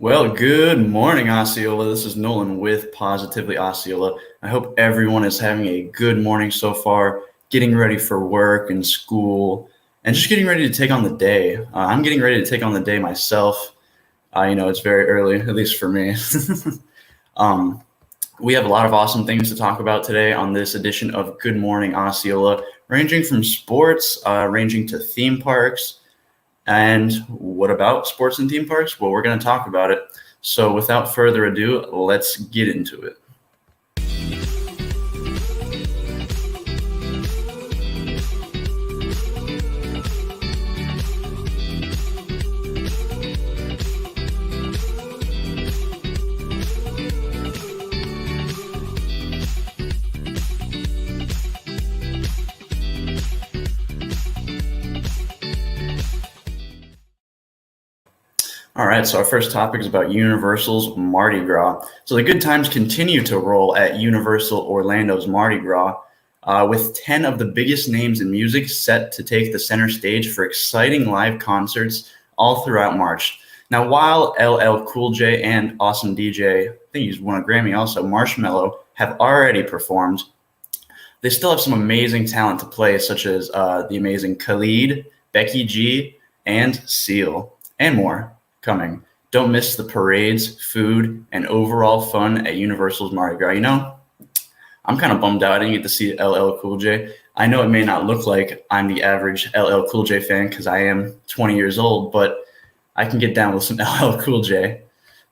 Well, good morning, Osceola. This is Nolan with Positively Osceola. I hope everyone is having a good morning so far, getting ready for work and school, and just getting ready to take on the day. I'm getting ready to take on the day myself. It's very early, at least for me. um, we have a lot of awesome things to talk about today on this edition of Good Morning Osceola, ranging from sports, ranging to theme parks. And what about sports and theme parks? Well, we're going to talk about it. So without further ado, let's get into it. All right, so our first topic is about Universal's Mardi Gras. So the good times continue to roll at Universal Orlando's Mardi Gras, with 10 of the biggest names in music set to take the center stage for exciting live concerts all throughout March. Now, while LL Cool J and awesome DJ, I think he's won a Grammy also, Marshmello, have already performed, they still have some amazing talent to play, such as the amazing Khalid, Becky G, and Seal, and more coming. Don't miss the parades, food, and overall fun at Universal's Mardi Gras. I'm kind of bummed out I didn't get to see LL Cool J. I know it may not look like I'm the average LL Cool J fan because I am 20 years old, but I can get down with some LL Cool J.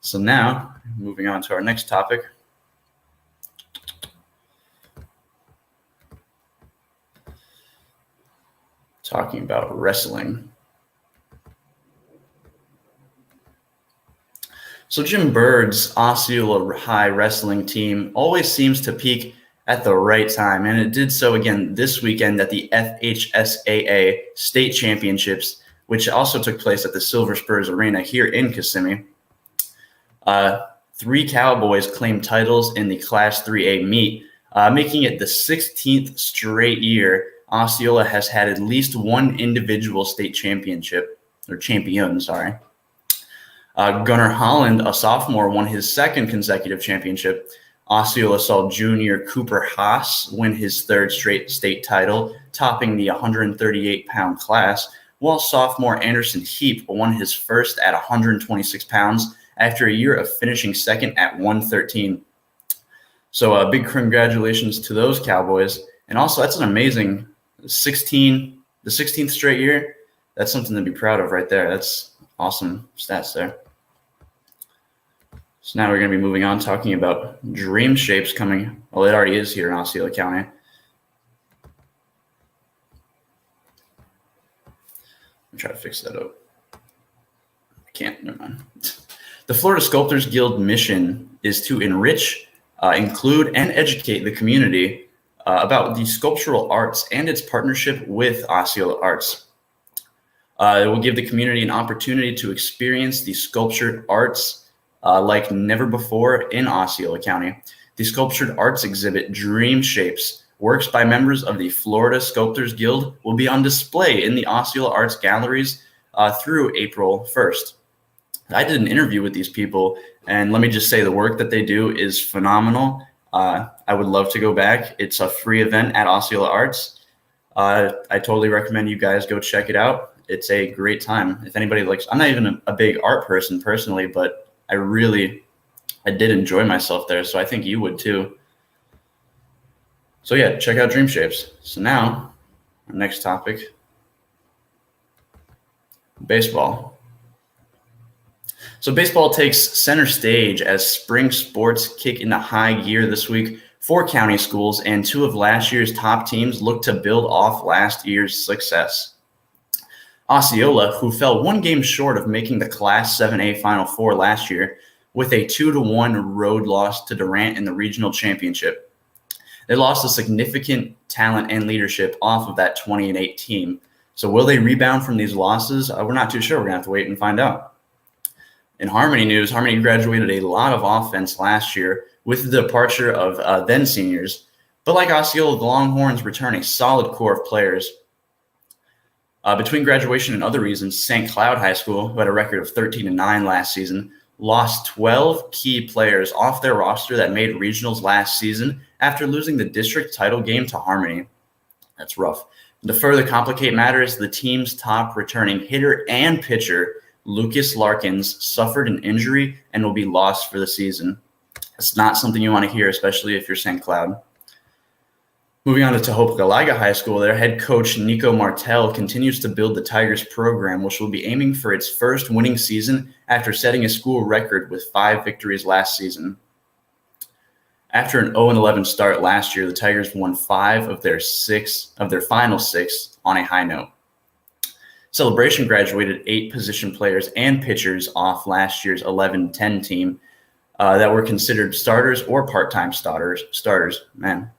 So now, moving on to our next topic. Talking about wrestling. So Jim Bird's Osceola High wrestling team always seems to peak at the right time, and it did so again this weekend at the FHSAA State Championships, which also took place at the Silver Spurs Arena here in Kissimmee. 3 Cowboys claimed titles in the Class 3A meet, making it the 16th straight year Osceola has had at least one individual state championship, or champion, sorry. Gunnar Holland, a sophomore, won his second consecutive championship. Osceola saw junior Cooper Haas win his third straight state title, topping the 138-pound class, while sophomore Anderson Heap won his first at 126 pounds after a year of finishing second at 113. So big congratulations to those Cowboys. And also, that's an amazing the 16th straight year. That's something to be proud of right there. That's awesome stats there. So now we're going to be moving on, talking about Dreamshapes coming. Well, it already is here in Osceola County. Let me try to fix that up. I can't, never mind. The Florida Sculptors Guild mission is to enrich, include, and educate the community about the sculptural arts and its partnership with Osceola Arts. It will give the community an opportunity to experience the sculptured arts like never before in Osceola County. The Sculptured Arts exhibit Dreamshapes, works by members of the Florida Sculptors Guild, will be on display in the Osceola Arts Galleries through April 1st. I did an interview with these people, and let me just say the work that they do is phenomenal. I would love to go back. It's a free event at Osceola Arts. I totally recommend you guys go check it out. It's a great time. If anybody likes, I'm not even a big art person personally, but I did enjoy myself there. So I think you would too. So yeah, check out Dreamshapes. So now, our next topic, baseball. So baseball takes center stage as spring sports kick into high gear this week. 4 county schools and 2 of last year's top teams look to build off last year's success. Osceola, who fell 1 game short of making the Class 7A Final Four last year with a 2-1 road loss to Durant in the regional championship. They lost a significant talent and leadership off of that 20-8 team. So will they rebound from these losses? We're not too sure. We're going to have to wait and find out. In Harmony news, Harmony graduated a lot of offense last year with the departure of then seniors. But like Osceola, the Longhorns return a solid core of players. Between graduation and other reasons, St. Cloud High School, who had a record of 13-9 last season, lost 12 key players off their roster that made regionals last season after losing the district title game to Harmony. That's rough. To further complicate matters, the team's top returning hitter and pitcher, Lucas Larkins, suffered an injury and will be lost for the season. It's not something you want to hear, especially if you're St. Cloud. Moving on to Tohoku-Galaiga High School, their head coach, Nico Martel, continues to build the Tigers program, which will be aiming for its first winning season after setting a school record with 5 victories last season. After an 0-11 start last year, the Tigers won 5 of their final 6 on a high note. Celebration graduated 8 position players and pitchers off last year's 11-10 team that were considered starters or part-time starters. Man.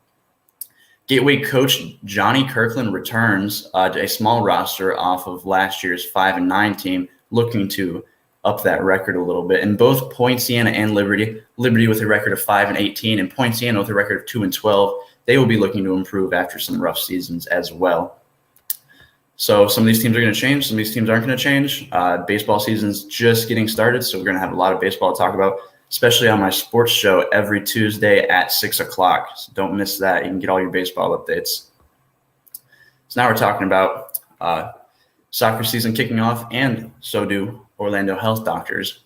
Gateway coach Johnny Kirkland returns a small roster off of last year's 5-9 team, looking to up that record a little bit. And both Poinciana and Liberty with a record of 5-18, and Poinciana with a record of 2-12, they will be looking to improve after some rough seasons as well. So some of these teams are going to change. Some of these teams aren't going to change. Baseball season's just getting started, so we're going to have a lot of baseball to talk about, especially on my sports show every Tuesday at 6 o'clock. So don't miss that. You can get all your baseball updates. So now we're talking about soccer season kicking off, and so do Orlando Health Doctors.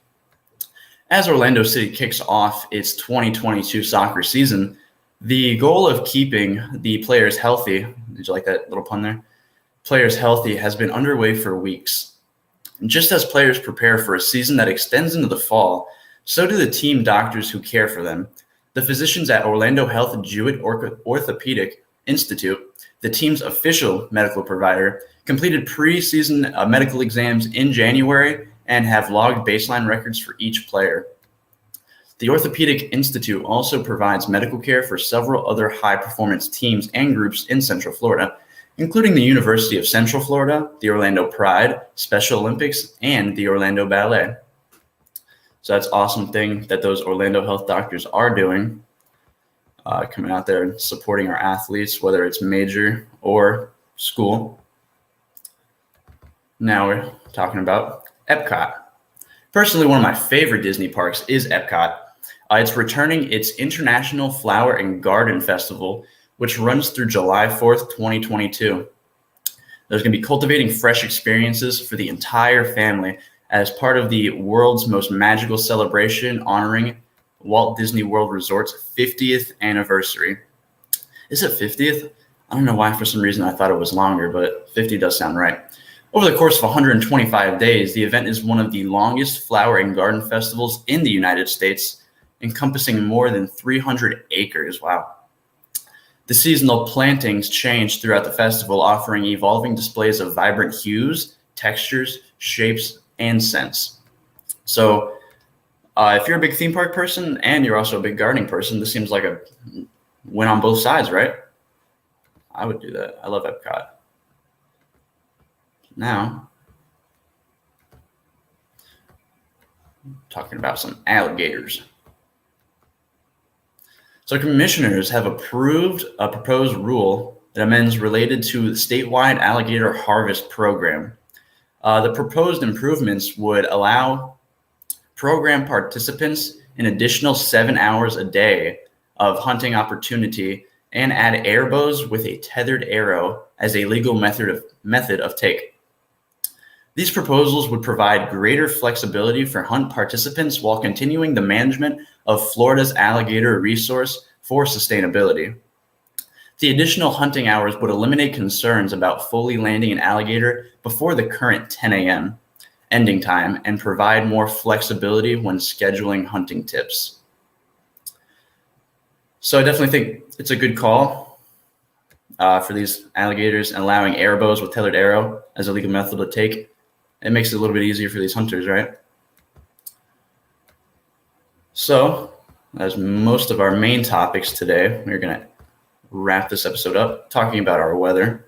As Orlando City kicks off its 2022 soccer season, the goal of keeping the players healthy, did you like that little pun there? Players healthy has been underway for weeks. And just as players prepare for a season that extends into the fall, so do the team doctors who care for them. The physicians at Orlando Health Jewett Orthopedic Institute, the team's official medical provider, completed preseason medical exams in January and have logged baseline records for each player. The Orthopedic Institute also provides medical care for several other high-performance teams and groups in Central Florida, including the University of Central Florida, the Orlando Pride, Special Olympics, and the Orlando Ballet. So that's an awesome thing that those Orlando Health Doctors are doing, coming out there and supporting our athletes, whether it's major or school. Now we're talking about Epcot. Personally, one of my favorite Disney parks is Epcot. It's returning its International Flower and Garden Festival, which runs through July 4th, 2022. There's going to be cultivating fresh experiences for the entire family as part of the world's most magical celebration honoring Walt Disney World Resort's 50th anniversary. Is it 50th? I don't know why for some reason I thought it was longer, but 50 does sound right. Over the course of 125 days, the event is one of the longest flower and garden festivals in the United States, encompassing more than 300 acres. Wow. The seasonal plantings change throughout the festival, offering evolving displays of vibrant hues, textures, shapes, and scents. So if you're a big theme park person and you're also a big gardening person, this seems like a win on both sides, right? I would do that. I love Epcot. Now, talking about some alligators. So commissioners have approved a proposed rule that amends related to the statewide Alligator Harvest program. The proposed improvements would allow program participants an additional 7 hours a day of hunting opportunity and add airbows with a tethered arrow as a legal method of take. These proposals would provide greater flexibility for hunt participants while continuing the management of Florida's alligator resource for sustainability. The additional hunting hours would eliminate concerns about fully landing an alligator before the current 10 a.m. ending time and provide more flexibility when scheduling hunting tips. So I definitely think it's a good call for these alligators, and allowing airbows with tethered arrow as a legal method to take. It makes it a little bit easier for these hunters, right? So, as most of our main topics today, we're going to wrap this episode up talking about our weather,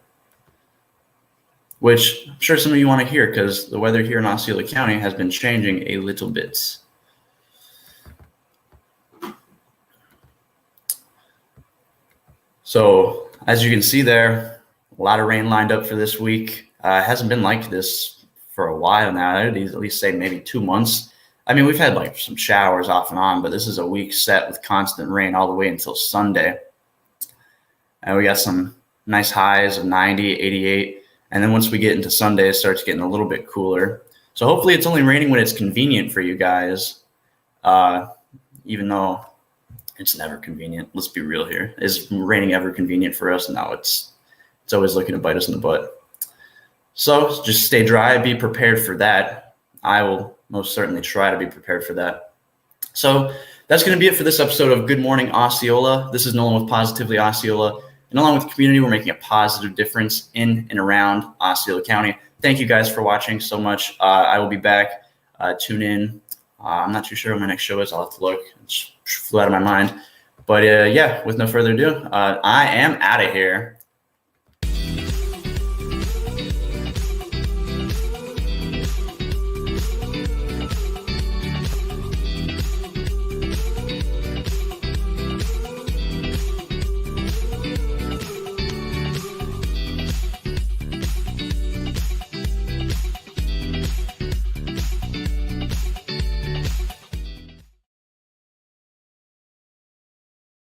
which I'm sure some of you want to hear because the weather here in Osceola County has been changing a little bit. So, as you can see there, a lot of rain lined up for this week. It hasn't been like this for a while now. I'd at least say maybe 2 months. I mean, we've had like some showers off and on, but this is a week set with constant rain all the way until Sunday. And we got some nice highs of 90, 88. And then once we get into Sunday, it starts getting a little bit cooler. So hopefully it's only raining when it's convenient for you guys, even though it's never convenient. Let's be real here. Is raining ever convenient for us? No, it's always looking to bite us in the butt. So just stay dry, be prepared for that. I will most certainly try to be prepared for that. So that's going to be it for this episode of Good Morning Osceola. This is Nolan with Positively Osceola. And along with the community, we're making a positive difference in and around Osceola County. Thank you guys for watching so much. I will be back. Tune in. I'm not too sure when my next show is. I'll have to look. It flew out of my mind. But yeah, with no further ado, I am out of here.